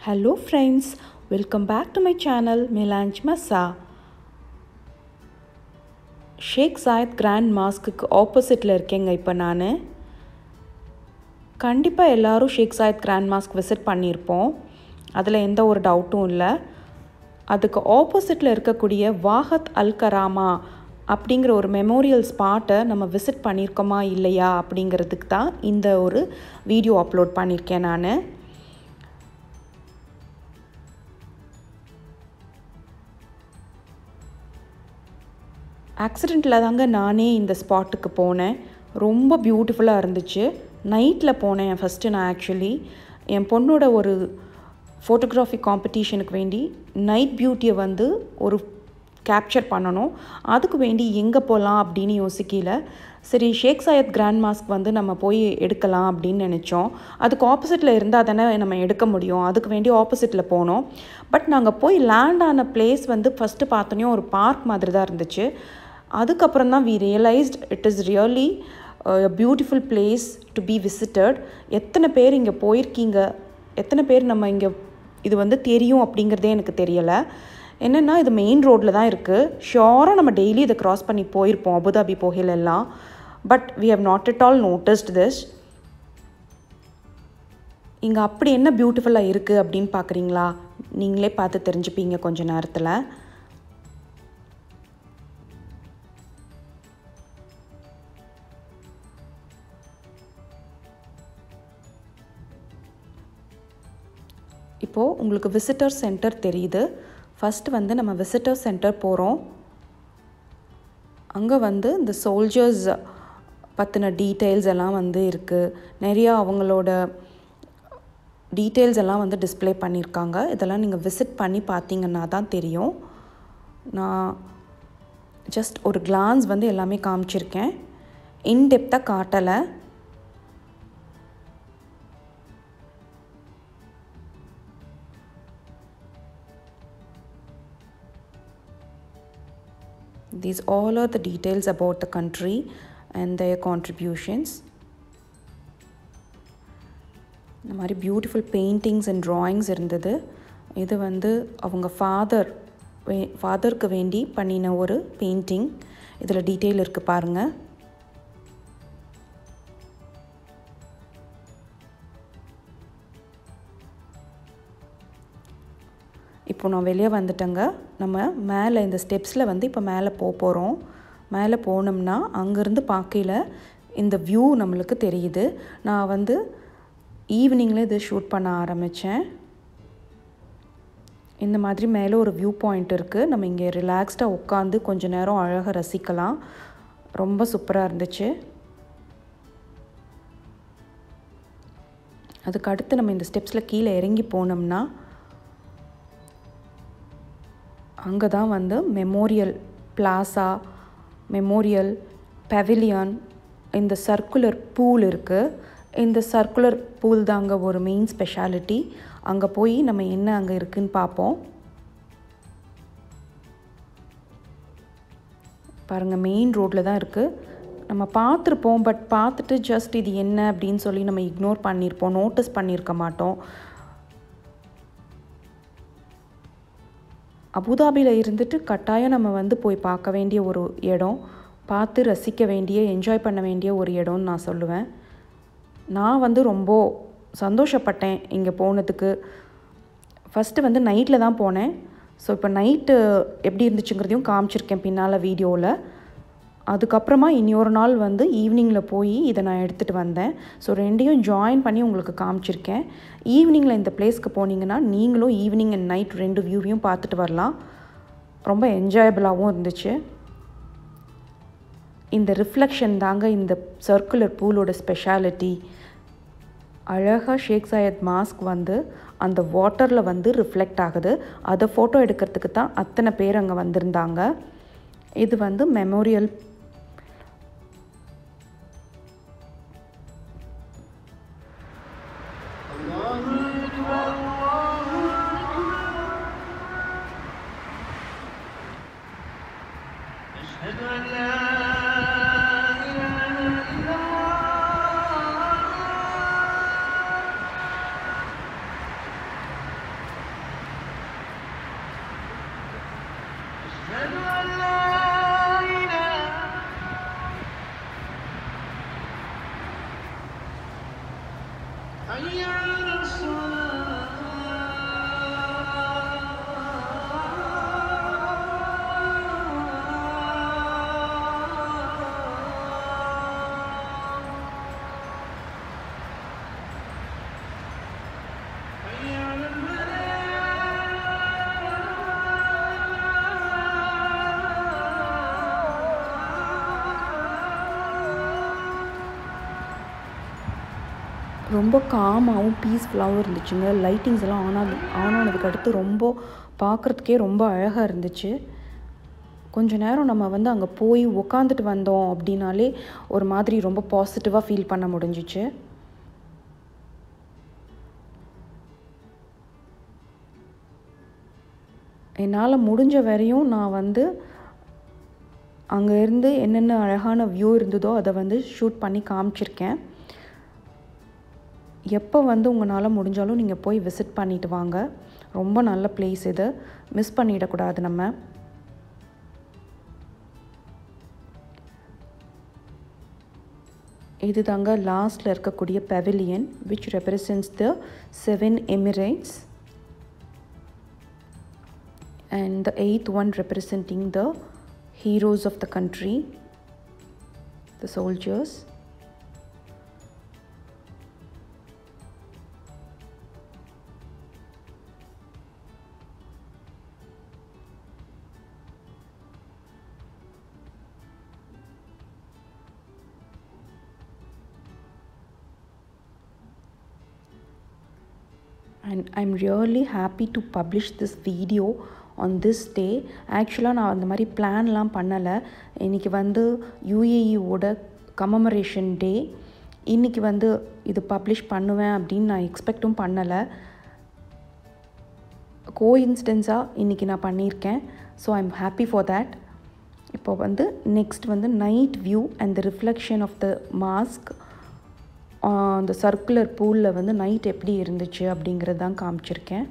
Hello friends, welcome back to my channel Melange Masa. Sheikh Zayed Grand Mosque ஆப்போசிட்டில் இருக்கேங்க. இப்போ நான் கண்டிப்பாக எல்லோரும் ஷேக் ஜாயத் கிராண்ட் மாஸ்க் விசிட் பண்ணியிருப்போம். அதில் எந்த ஒரு டவுட்டும் இல்லை. அதுக்கு ஆப்போசிட்டில் இருக்கக்கூடிய வாஹத் அல் கராமா அப்படிங்கிற ஒரு மெமோரியல் ஸ்பாட்டை நம்ம விசிட் பண்ணியிருக்கோமா இல்லையா அப்படிங்கிறதுக்கு தான் இந்த ஒரு வீடியோ அப்லோட் பண்ணியிருக்கேன் நான். ஆக்சிடெண்ட்டில் தாங்க நானே இந்த ஸ்பாட்டுக்கு போனேன். ரொம்ப பியூட்டிஃபுல்லாக இருந்துச்சு. நைட்டில் போனேன் ஃபஸ்ட்டு நான். ஆக்சுவலி என் பொண்ணோட ஒரு ஃபோட்டோகிராஃபி காம்படிஷனுக்கு வேண்டி நைட் பியூட்டியை ஒரு கேப்சர் பண்ணணும். அதுக்கு வேண்டி எங்கே போகலாம் அப்படின்னு யோசிக்கல. சரி, ஷேக் ஜாயத் கிராண்ட் மாஸ்க் நம்ம போய் எடுக்கலாம் அப்படின்னு நினச்சோம். அதுக்கு ஆப்போசிட்டில் இருந்தால் தானே நம்ம எடுக்க முடியும். அதுக்கு வேண்டி ஆப்போசிட்டில் போனோம். பட் நாங்கள் போய் லேண்ட் ஆன பிளேஸ் ஃபஸ்ட்டு பார்த்தோன்னே ஒரு பார்க் மாதிரி தான் இருந்துச்சு. அதுக்கப்புறம் தான் we realised it is really beautiful place to be visited. எத்தனை பேர் இங்கே போயிருக்கீங்க, எத்தனை பேர் நம்ம இங்கே இது தெரியும் அப்படிங்கிறதே எனக்கு தெரியலை. என்னென்னா இது மெயின் ரோட்டில் தான் இருக்குது. ஷியோராக நம்ம டெய்லி இதை க்ராஸ் பண்ணி போயிருப்போம் அபுதாபி போகையிலெல்லாம். But we have not at all noticed this. இங்கே அப்படி என்ன பியூட்டிஃபுல்லாக இருக்குது அப்படின்னு பார்க்குறீங்களா? நீங்களே பார்த்து தெரிஞ்சுப்பீங்க கொஞ்ச நேரத்தில். இப்போது உங்களுக்கு விசிட்டர் சென்டர் தெரியுது. ஃபஸ்ட்டு நம்ம விசிட்டர் சென்டர் போகிறோம். அங்கே இந்த சோல்ஜர்ஸ் பற்றின டீட்டெயில்ஸ் எல்லாம் இருக்குது. நிறையா அவங்களோட டீட்டெயில்ஸ் எல்லாம் டிஸ்ப்ளே பண்ணியிருக்காங்க. இதெல்லாம் நீங்கள் விசிட் பண்ணி பார்த்தீங்கன்னா தான் தெரியும். நான் ஜஸ்ட் ஒரு கிளான்ஸ் எல்லாமே காமிச்சிருக்கேன். இன்டெப்த்தாக காட்டலை. These all are the details about the country and their contributions. இந்த மாதிரி பியூட்டிஃபுல் பெயிண்டிங்ஸ் அண்ட் ட்ராயிங்ஸ் இருந்தது. இது அவங்க ஃபாதருக்கு வேண்டி பண்ணின ஒரு பெயிண்டிங். இதில் டீட்டெயில் இருக்குது பாருங்கள். இப்போ நான் வெளியே வந்துட்டேங்க. நம்ம மேலே இந்த ஸ்டெப்ஸில் இப்போ மேலே போகிறோம். மேலே போனோம்னா அங்கேருந்து பார்க்கையில் இந்த வியூ நம்மளுக்கு தெரியுது. நான் ஈவினிங்கில் இது ஷூட் பண்ண ஆரம்பித்தேன். இந்த மாதிரி மேலே ஒரு வியூ பாயிண்ட் இருக்குது. நம்ம இங்கே ரிலாக்ஸ்டாக உட்காந்து கொஞ்சம் நேரம் அழகாக ரசிக்கலாம். ரொம்ப சூப்பராக இருந்துச்சு. அதுக்கு அடுத்து நம்ம இந்த ஸ்டெப்ஸில் கீழே இறங்கி போனோம்னா அங்கே தான் மெமோரியல் பிளாசா, மெமோரியல் பெவிலியன், இந்த சர்க்குலர் பூல் இருக்குது. இந்த சர்க்குலர் பூல் தாங்க ஒரு மெயின் ஸ்பெஷாலிட்டி. அங்கே போய் நம்ம என்ன அங்கே இருக்குதுன்னு பார்ப்போம். பாருங்கள், மெயின் ரோட்டில் தான் இருக்குது. நம்ம பார்த்துருப்போம். பட் பார்த்துட்டு ஜஸ்ட் இது என்ன அப்படின்னு சொல்லி நம்ம இக்னோர் பண்ணியிருப்போம், நோட்டீஸ் பண்ணியிருக்க மாட்டோம். அபுதாபியில் இருந்துட்டு கட்டாயம் நம்ம போய் பார்க்க வேண்டிய ஒரு இடம், பார்த்து ரசிக்க வேண்டிய, என்ஜாய் பண்ண வேண்டிய ஒரு இடம்னு நான் சொல்லுவேன். நான் ரொம்ப சந்தோஷப்பட்டேன் இங்கே போனதுக்கு. ஃபஸ்ட்டு நைட்டில் தான் போனேன். ஸோ இப்போ நைட்டு எப்படி இருந்துச்சுங்கிறதையும் காமிச்சிருக்கேன் பின்னால் வீடியோவில். அதுக்கப்புறமா இன்னொரு நாள் ஈவினிங்கில் போய் இதை நான் எடுத்துகிட்டு வந்தேன். ஸோ ரெண்டையும் ஜாயின் பண்ணி உங்களுக்கு காமிச்சிருக்கேன். ஈவினிங்கில் இந்த பிளேஸ்க்கு போனீங்கன்னா நீங்களும் ஈவினிங் அண்ட் நைட் ரெண்டு வியூவையும் பார்த்துட்டு வரலாம். ரொம்ப என்ஜாயபிளாகவும் இருந்துச்சு. இந்த ரிஃப்ளெக்ஷன் தாங்க இந்த சர்க்குலர் பூலோட ஸ்பெஷாலிட்டி. அழகாக ஷேக் ஜாயத் மாஸ்க் அந்த வாட்டரில் ரிஃப்ளெக்ட் ஆகுது. அதை ஃபோட்டோ எடுக்கிறதுக்கு தான் அத்தனை பேர் அங்கே வந்திருந்தாங்க. இது மெமோரியல். ரொம்ப காமாகவும் பீஸ்ஃபுல்லாகவும் இருந்துச்சுங்க. லைட்டிங்ஸ் எல்லாம் ஆன் ஆனதுக்கு அடுத்து ரொம்ப பார்க்குறதுக்கே ரொம்ப அழகாக இருந்துச்சு. கொஞ்ச நேரம் நம்ம வந்து அங்கே போய் உக்காந்துட்டு வந்தோம் அப்படின்னாலே ஒரு மாதிரி ரொம்ப பாசிட்டிவாக ஃபீல் பண்ண முடிஞ்சிச்சு. என்னால் முடிஞ்ச வரையும் நான் வந்து அங்கே இருந்து என்னென்ன அழகான வியூ இருந்ததோ அதை வந்து ஷூட் பண்ணி காமிச்சிருக்கேன். எப்போ வந்து உங்களால் முடிஞ்சாலும் நீங்கள் போய் விசிட் பண்ணிட்டு வாங்க. ரொம்ப நல்ல பிளேஸ் இது, மிஸ் பண்ணிடக்கூடாது நம்ம. இது தாங்க லாஸ்ட்டில் இருக்கக்கூடிய pavilion which represents the 7 Emirates and the 8th one representing the heroes of the country, the soldiers. And I'm really happy to publish this video on this day. ஆக்சுவலாக நான் அந்த மாதிரி பிளான்லாம் பண்ணலை. இன்றைக்கி வந்து UAEயோட கமமரேஷன் டே. இன்றைக்கி வந்து இது பப்ளிஷ் பண்ணுவேன் அப்படின்னு நான் எக்ஸ்பெக்டும் பண்ணலை. கோஇன்சிடென்ஸாக இன்றைக்கி நான் பண்ணியிருக்கேன். So I'm happy for that. இப்போ வந்து நெக்ஸ்ட் வந்து night view and the reflection of the mosque அந்த சர்க்குலர் பூலில் வந்து நைட் எப்படி இருந்துச்சு அப்படிங்கிறது தான் காமிச்சிருக்கேன்.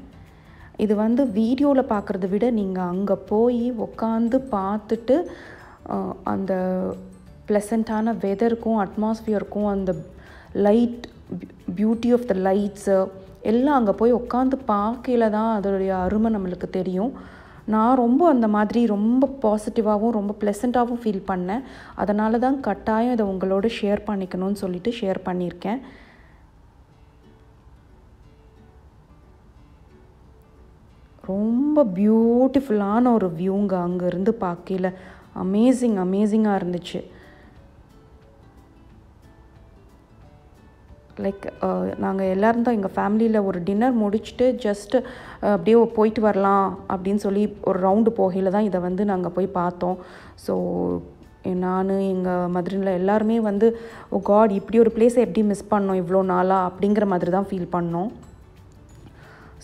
இது வந்து வீடியோவில் பார்க்குறத விட நீங்கள் அங்கே போய் உக்காந்து பார்த்துட்டு அந்த ப்ளசண்ட்டான வெதருக்கும் அட்மாஸ்ஃபியருக்கும் அந்த light beauty of the lights எல்லாம் அங்கே போய் உட்காந்து பார்க்கையில் தான் அதோடைய அருமை நம்மளுக்கு தெரியும். நான் ரொம்ப அந்த மாதிரி ரொம்ப பாசிட்டிவாகவும் ரொம்ப ப்ளசண்ட்டாகவும் ஃபீல் பண்ணேன். அதனால தான் கட்டாயம் இதை உங்களோட ஷேர் பண்ணிக்கணும்னு சொல்லிட்டு ஷேர் பண்ணியிருக்கேன். ரொம்ப பியூட்டிஃபுல்லான ஒரு வியூங்க அங்கேருந்து பார்க்கையில். அமேசிங்காக இருந்துச்சு. லைக் நாங்கள் எல்லோரும் தான் எங்கள் ஃபேமிலியில் ஒரு டின்னர் முடிச்சுட்டு ஜஸ்ட்டு அப்படியே போயிட்டு வரலாம் அப்படின்னு சொல்லி ஒரு ரவுண்டு போகையில் தான் இதை வந்து நாங்கள் போய் பார்த்தோம். ஸோ நான் எங்கள் மதுரையில் எல்லாருமே வந்து ஓ காட் இப்படி ஒரு பிளேஸை எப்படி மிஸ் பண்ணோம் இவ்வளோ நாளாக அப்படிங்கிற மாதிரி தான் ஃபீல் பண்ணோம்.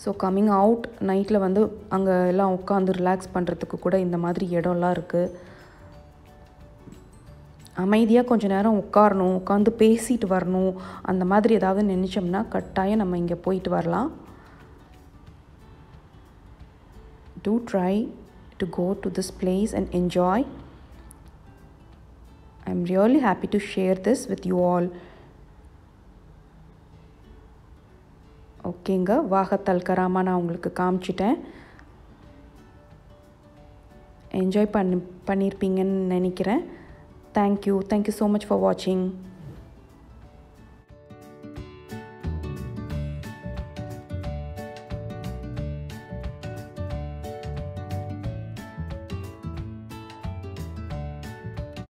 ஸோ கம்மிங் அவுட் நைட்டில் வந்து அங்கே எல்லாம் உட்காந்து ரிலாக்ஸ் பண்ணுறதுக்கு கூட இந்த மாதிரி இடம்லாம் இருக்குது. அமைதியாக கொஞ்சம் நேரம் உட்காரணும், உட்காந்து பேசிட்டு வரணும், அந்த மாதிரி ஏதாவது நினச்சோம்னா கட்டாயம் நம்ம இங்கே போயிட்டு வரலாம். Do try to go to this place and enjoy. I'm really happy to share this with you all. ஓகேங்க, வாகத் அல் கராமா நான் உங்களுக்கு காமிச்சிட்டேன். என்ஜாய் பண்ணியிருப்பீங்கன்னு நினைக்கிறேன். Thank you so much for watching.